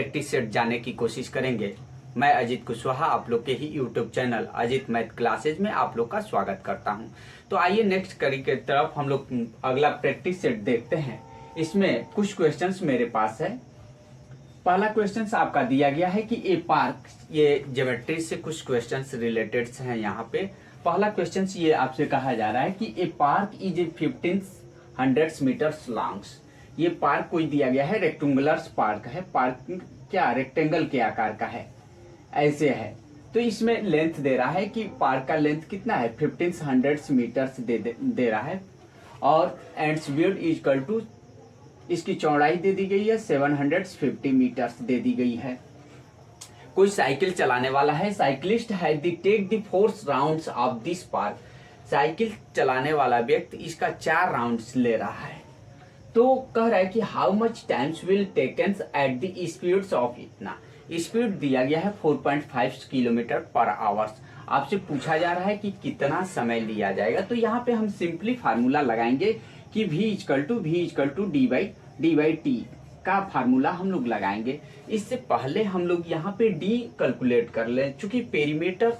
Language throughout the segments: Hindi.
प्रैक्टिस सेट जाने की कोशिश करेंगे। मैं अजित कुशवाहा आप लोग के ही YouTube channel Ajit math classes में आप लोग का स्वागत करता हूं। तो आइए नेक्स्ट कड़ी की तरफ हम लोग अगला प्रैक्टिस सेट देखते हैं। इसमें कुछ क्वेश्चंस मेरे पास है। पहला क्वेश्चन आपका दिया गया है कि ए पार्क, ये ज्योमेट्री से कुछ क्वेश्चंस रिलेटेड हैं। यहाँ पे पहला क्वेश्चन ये आपसे कहा जा रहा है कि ए पार्क इज 1500 मीटर्स लॉन्ग। ये पार्क कोई दिया गया है, रेक्टेंगुलर पार्क है। पार्क क्या रेक्टेंगल के आकार का है, ऐसे है। तो इसमें लेंथ दे रहा है कि पार्क का लेंथ कितना है, 1500 मीटर्स दे रहा है। और एंड्स विड्थ इक्वल टू, इसकी चौड़ाई दे दी गई है 750 मीटर्स दे दी गई है। कोई साइकिल चलाने वाला है, साइकिलिस्ट है, दी take the 4 rounds of this park. Cycle चलाने वाला व्यक्ति इसका 4 राउंड्स ले रहा है। तो कह रहा है कि how much times will taken at the speeds of, इतना स्पीड दिया गया है 4.5 किलोमीटर पर आवर्स। आपसे पूछा जा रहा है कि कितना समय लिया जाएगा। तो यहाँ पे हम सिंपली फार्मूला लगाएंगे कि v equal to d by t का फार्मूला हम लोग लगाएंगे। इससे पहले हम लोग यहाँ पे d कैलकुलेट कर लें, चूंकि पेरीमीटर,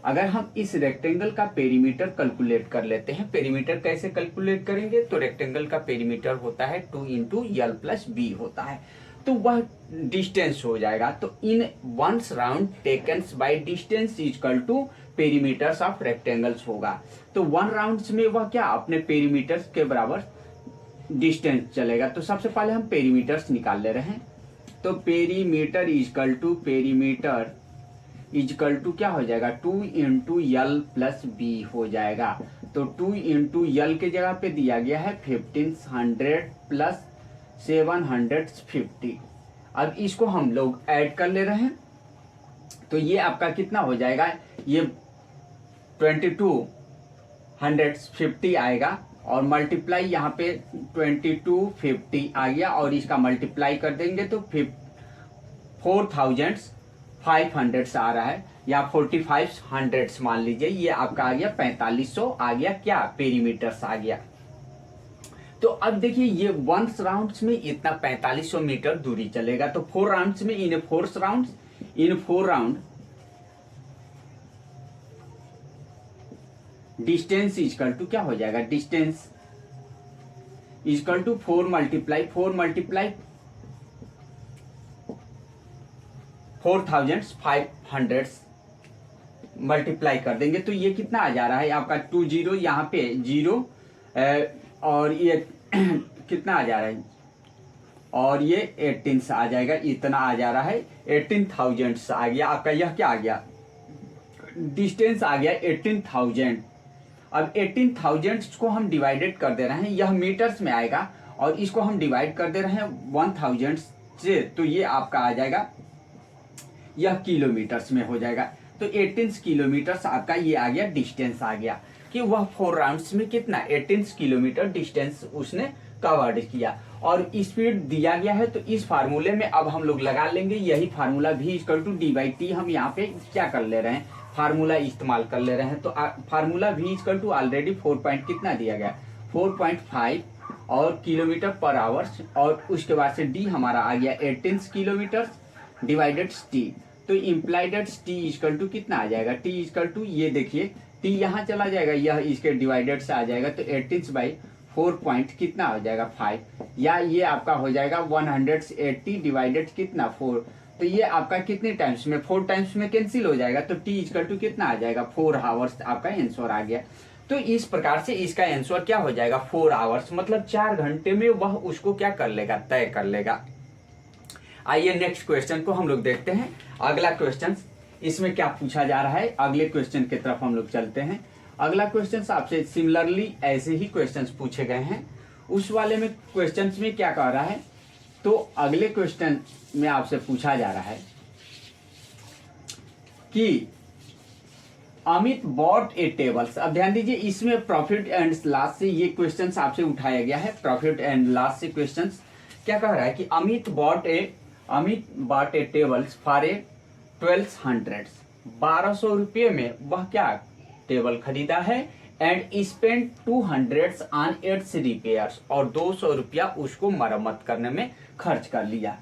अगर हम इस रेक्टेंगल का पेरीमीटर कैलकुलेट कर लेते हैं। पेरीमीटर कैसे कैलकुलेट करेंगे, तो रेक्टेंगल का पेरीमीटर होता है 2 इंटू यल प्लस बी होता है, तो वह डिस्टेंस हो जाएगा। तो in once round takens by distance equal to perimeters of rectangles होगा। तो 1 राउंड्स में वह क्या अपने पेरीमीटर्स के बराबर डिस्टेंस चलेगा। तो सबसे पहले हम पेरीमीटर्स निकाल ले रहे हैं। तो पेरीमीटर इक्वल टू क्या हो जाएगा, 2 इंटू यल प्लस बी हो जाएगा। तो 2 इंटू यल के जगह पे दिया गया है 1500 प्लस 750। अब इसको हम लोग ऐड कर ले रहे हैं। तो ये आपका कितना हो जाएगा, ये 2250 आएगा और मल्टीप्लाई यहाँ पे 2250 आ गया और इसका मल्टीप्लाई कर देंगे तो 4500 आ रहा है, या 4500 मान लीजिए। ये आपका आ गया 4500 आ गया, क्या पेरीमीटर्स आ गया। तो अब देखिए ये 1 राउंड्स में इतना 4500 मीटर दूरी चलेगा। तो 4 राउंड्स में इन 4 राउंड डिस्टेंस इक्वल टू क्या हो जाएगा, distance equal to 4 multiply 4500 multiply कर देंगे। तो ये कितना आ जा रहा है आपका 20, यहाँ पे 0 और ये कितना आ जा रहा है, और ये 18 आ जाएगा, इतना आ जा रहा है 18,000 आ गया आपका। यह क्या आ गया, डिस्टेंस आ गया 18,000। अब 18,000 को हम डिवाइडेड कर दे रहे हैं, यह मीटर्स में आएगा और इसको हम डिवाइड कर दे रहे हैं 1000 से, तो ये आपका आ जाएगा, यह किलोमीटर्स में हो जाएगा। तो 18 किलोमीटर्स आपका ये आ गया, डिस्टेंस आ गया कि वह 4 राउंड्स में कितना 18 किलोमीटर डिस्टेंस उसने कवर्ड किया। और स्पीड दिया गया है, तो इस फार्मूले में अब हम लोग लगा लेंगे यही formula v equal to d by t. हम यहाँ पे क्या कर ले रहे हैं, फार्मूला इस्तेमाल कर ले रहे हैं। तो formula v equal to already 4 point कितना दिया गया, 4.5 और किलोमीटर पर आवर्स, और उसके बाद से d हमारा आ गया 18 किलोमीटर डिवाइडेड t। तो इम्प्लाइडेड t इक्वल टू कितना आ जाएगा, t इक्वल टू, ये देखिए t यहाँ चला जाएगा, यह इसके डिवाइडेड से आ जाएगा। तो 18/4 पॉइंट कितना हो जाएगा 5, या ये आपका हो जाएगा 180 डिवाइडेड कितना 4। तो ये आपका कितने टाइम्स में, 4 टाइम्स में कैंसिल हो जाएगा। तो t इक्वल टू कितना आ जाएगा 4 आवर्स आपका आंसर आ गया। तो इस प्रकार से इसका आंसर क्या हो जाएगा 4 आवर्स, मतलब 4 घंटे में वह उसको क्या कर लेगा, तय कर लेगा। आइए नेक्स्ट क्वेश्चन को हम लोग देखते हैं। अगला क्वेश्चन इसमें क्या पूछा जा रहा है, अगले क्वेश्चन की तरफ हम लोग चलते हैं। अगला क्वेश्चन आपसे सिमिलरली ऐसे ही क्वेश्चंस पूछे गए हैं। उस वाले में क्वेश्चंस में क्या कह रहा है, तो अगले क्वेश्चन में आपसे पूछा जा रहा है कि अमित बॉट ए टेबल्स। अब ध्यान दीजिए, इसमें प्रॉफिट एंड लॉस से ये क्वेश्चंस आपसे उठाया गया है। प्रॉफिट एंड लॉस से क्वेश्चंस क्या कह रहा है कि Amit bot A tables for a 1200 रुपये में वह क्या टेबल खरीदा है, and spend 200 on it's repairs, और 200 रुपया उसको मरम्मत करने में खर्च कर लिया।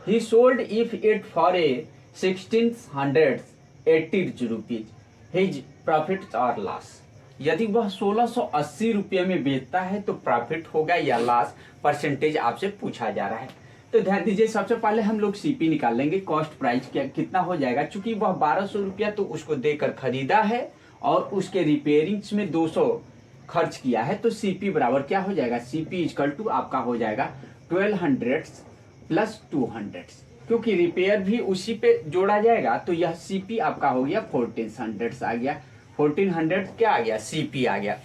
ही sold if it for a 1680 rupees, his profit और लॉस। यदि वह 1680 रुपये में बेचता है तो प्रॉफिट होगा या लॉस, परसेंटेज आपसे पूछा जा रहा है। तो ध्यान दीजिए, सबसे पहले हम लोग सीपी निकाल लेंगे, कॉस्ट प्राइस कितना हो जाएगा। चूंकि वह 1200 रुपया तो उसको देकर खरीदा है और उसके रिपेयरिंग्स में 200 खर्च किया है, तो सीपी बराबर क्या हो जाएगा, सीपी इक्वल टू आपका हो जाएगा 1200 प्लस 200, क्योंकि रिपेयर भी उसी पे जोड़ा जाएगा। तो यह सीपी आपका हो गया 1400 आ गया, 1400 क्या आ गया, सीपी आ गया।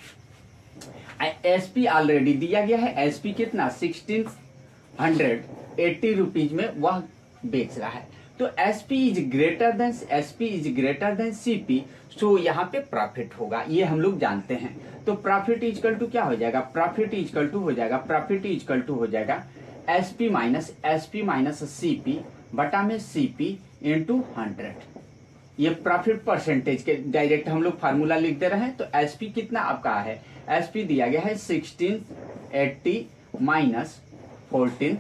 एसपी ऑलरेडी दिया गया है, एसपी कितना 1680 रुपीज में वह बेच रहा है। तो SP is greater than CP, so यहाँ पे प्रॉफिट होगा, ये हम लोग जानते हैं। तो प्रॉफिट इक्वल टू क्या हो जाएगा, प्रॉफिट इक्वल टू हो जाएगा एसपी माइनस सीपी बटा में सीपी इंटू 100। ये प्रॉफिट परसेंटेज के डायरेक्ट हम लोग फार्मूला लिख दे रहे हैं। तो एसपी कितना आपका है, एसपी दिया गया है 1680 माइनस 14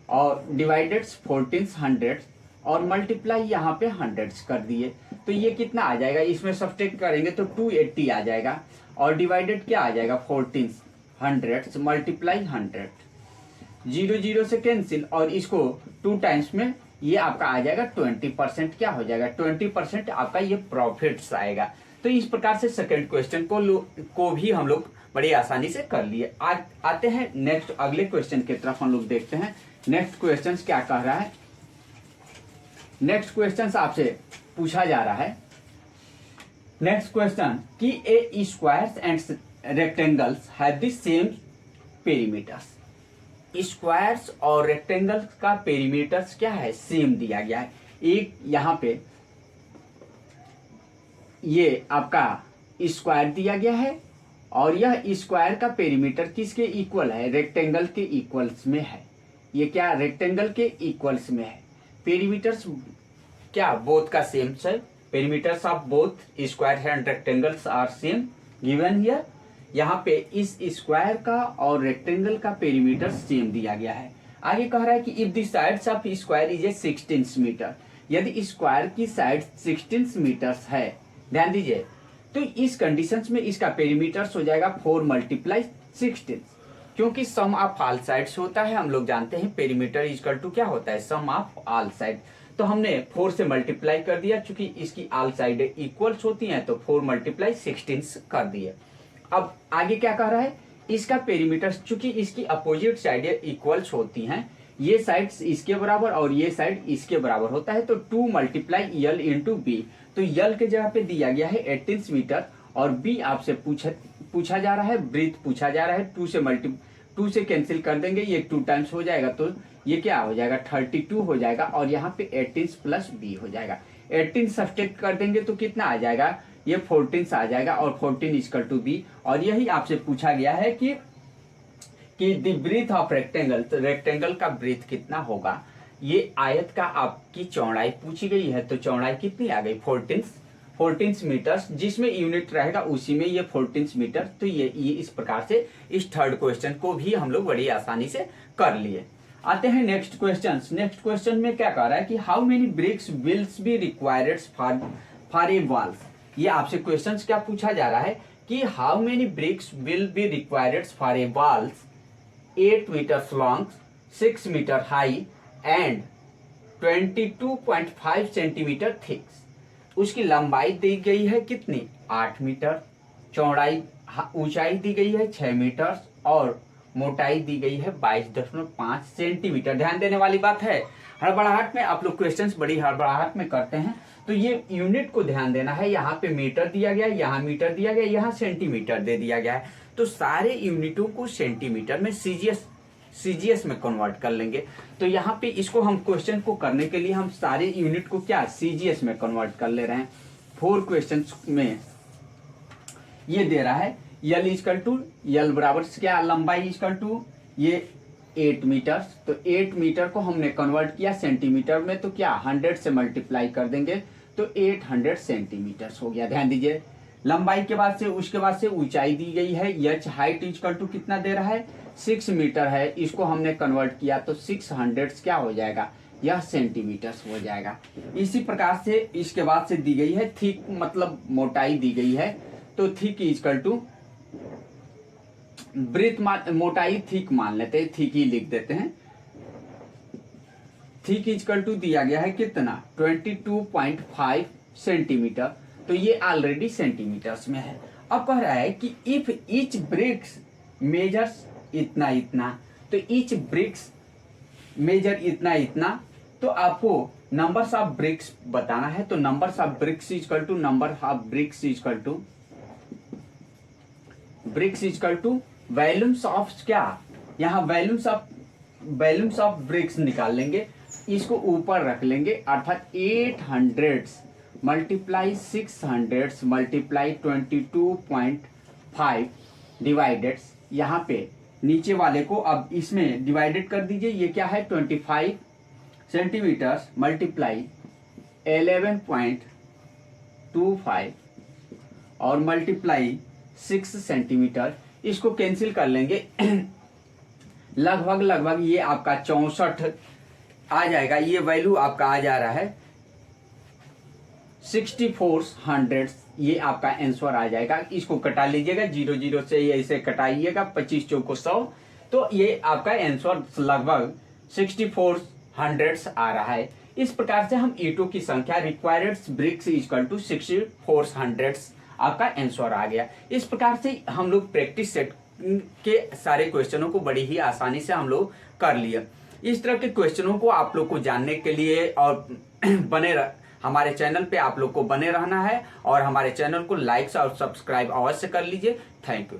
और डिवाइडेड 1400 और मल्टीप्लाई यहाँ पे 100 कर दिए। तो ये कितना आ जाएगा, इसमें सब्ट्रैक्ट करेंगे तो 280 आ जाएगा और डिवाइडेड क्या आ जाएगा 1400 मल्टीप्लाई 100, 0 से कैंसिल और इसको 2 टाइम्स में ये आपका आ जाएगा 20%। क्या हो जाएगा 20% आपका ये प्रॉफिट्स आएगा। तो इस प्रकार से सेकंड क्वेश्चन को भी हम लोग बड़ी आसानी से कर लिए। आते हैं नेक्स्ट अगले क्वेश्चन की तरफ हम लोग देखते हैं। नेक्स्ट क्वेश्चन क्या कह रहा है, नेक्स्ट क्वेश्चन आपसे पूछा जा रहा है, नेक्स्ट क्वेश्चन कि a squares and rectangles have the same perimeters. Squares और रेक्टेंगल्स का पेरीमीटर्स क्या है, सेम दिया गया है। एक यहाँ पे ये आपका स्क्वायर दिया गया है और यह स्क्वायर का पेरीमीटर किसके इक्वल है, रेक्टेंगल के इक्वल्स में है। ये क्या रेक्टेंगल के इक्वल्स में है। पेरीमीटर्स क्या बोथ का सेम है, perimeters of both square and rectangles are same given here. यहाँ पे इस स्क्वायर का और रेक्टेंगल का पेरीमीटर सेम दिया गया है। आगे कह रहा है कि if the sides of square is a 16 metre, यदि स्क्वायर की साइड 16 मीटर्स है, ध्यान दीजिए, तो इस कंडीशंस में इसका पेरीमीटर्स हो जाएगा 4 मल्टीप्लाई 16, क्योंकि सम ऑफ ऑल साइड्स होता है। हम लोग जानते हैं पेरीमीटर इक्वल टू क्या होता है, सम ऑफ ऑल साइड। तो हमने 4 से मल्टीप्लाई कर दिया, चूंकि इसकी ऑल साइड इक्वल्स होती हैं तो 4 मल्टीप्लाई 16 कर दिए। अब आगे क्या कह रहा है, इसका पेरीमीटर चूंकि इसकी अपोजिट साइड इक्वल्स होती हैं, ये साइड इसके बराबर और ये साइड इसके बराबर होता है, तो 2 मल्टीप्लाई यल इंटू बी। तो यल के जगह पे दिया गया है 18 मीटर और बी आपसे पूछा जा रहा है, ब्रीथ पूछा जा रहा है। 2 से कैंसिल कर देंगे, ये 2 टाइम्स हो जाएगा, तो ये क्या हो जाएगा 32 हो जाएगा और यहाँ पे 18 प्लस बी हो जाएगा। 18 सब्ट्रैक्ट कर देंगे तो कितना आ जाएगा, ये 14 आ जाएगा और 14 इक्वल टू बी। और यही आपसे पूछा गया है कि द ब्रीथ ऑफ रेक्टेंगल, तो रेक्टेंगल का ब्रीथ कितना होगा। ये आयत का आपकी चौड़ाई पूछी गई है, तो चौड़ाई कितनी आ गई 14 मीटर्स, जिसमें यूनिट रहेगा उसी में ये 14 मीटर। तो ये इस प्रकार से इस थर्ड क्वेश्चन को भी हम लोग बड़ी आसानी से कर लिए। आते हैं नेक्स्ट क्वेश्चन। नेक्स्ट क्वेश्चन में क्या कह रहा है कि how many bricks wills be required for a walls. ये आपसे क्वेश्चन क्या पूछा जा रहा है कि how many bricks will be required for a walls 8 metres long, 6 metre high and 22.5 centimetre thick. उसकी लंबाई दी गई है कितनी 8 मीटर, चौड़ाई ऊंचाई दी गई है 6 मीटर और मोटाई दी गई है 22.5 सेंटीमीटर। ध्यान देने वाली बात है, हड़बड़ाहट में आप लोग क्वेश्चंस बड़ी हड़बड़ाहट में करते हैं, तो ये यूनिट को ध्यान देना है। यहाँ पे मीटर दिया गया, यहाँ मीटर दिया गया, यहाँ सेंटीमीटर दे दिया गया है, तो सारे यूनिटों को सेंटीमीटर में सीजीएस में कन्वर्ट कर लेंगे। तो यहाँ पे इसको हम क्वेश्चन को करने के लिए हम सारे यूनिट को क्या सीजीएस में कन्वर्ट कर ले रहे हैं। 4 क्वेश्चन में ये दे रहा है यल इक्वल टू, यल बराबर क्या लंबाई इक्वल टू ये 8 मीटर, तो 8 मीटर को हमने कन्वर्ट किया सेंटीमीटर में, तो क्या 100 से मल्टीप्लाई कर देंगे तो 800 सेंटीमीटर हो गया। ध्यान दीजिए लंबाई के बाद से उसके बाद से ऊंचाई दी गई है, एच हाइट इक्वल टू कितना दे रहा है 6 मीटर है, इसको हमने कन्वर्ट किया तो 600 क्या हो जाएगा, यह सेंटीमीटर्स हो जाएगा। इसी प्रकार से इसके बाद से दी गई है थिक, मतलब मोटाई दी गई है, तो थिक इक्वल टू ब्रेथ मोटाई थिक मान लेते हैं, थिक ही लिख देते हैं। थिक इक्वल टू दिया गया है कितना 22.5 सेंटीमीटर, तो ये ऑलरेडी सेंटीमीटर्स में है। अब कह रहा है कि इफ ईच ब्रिक्स मेजर्स इतना इतना, तो ईच ब्रिक्स मेजर इतना इतना, तो आपको नंबर्स ऑफ ब्रिक्स बताना है। तो numbers of bricks equal to number of bricks equal to bricks equal to volumes of क्या, यहाँ वॉल्यूम्स ऑफ ब्रिक्स निकाल लेंगे, इसको ऊपर रख लेंगे, अर्थात 800 मल्टीप्लाई 600 मल्टीप्लाई 22.5 डिवाइडेड, यहाँ पे नीचे वाले को अब इसमें डिवाइडेड कर दीजिए। ये क्या है 25 सेंटीमीटर्स मल्टीप्लाई 11.25 और मल्टीप्लाई 6 सेंटीमीटर, इसको कैंसिल कर लेंगे। लगभग ये आपका 64 आ जाएगा। ये वैल्यू आपका आ जा रहा है 6400, ये आपका आंसर आ जाएगा। इसको कटा लीजिएगा, 00 से ऐसे कटाइएगा, 25 चौको 100, तो ये आपका आंसर लगभग 6400 आ रहा है। इस प्रकार से हम ईंटों की संख्या रिक्वायर्ड ब्रिक्स इक्वल टू 6400 आपका आंसर आ गया। इस प्रकार से हम लोग प्रैक्टिस सेट के सारे क्वेश्चनों को बड़ी ही आसानी से हम लोग कर लिए। इस तरह के क्वेश्चनों को आप लोग को जानने के लिए और हमारे चैनल पे आप लोग को बने रहना है, और हमारे चैनल को लाइक और सब्सक्राइब अवश्य कर लीजिए। Thank you.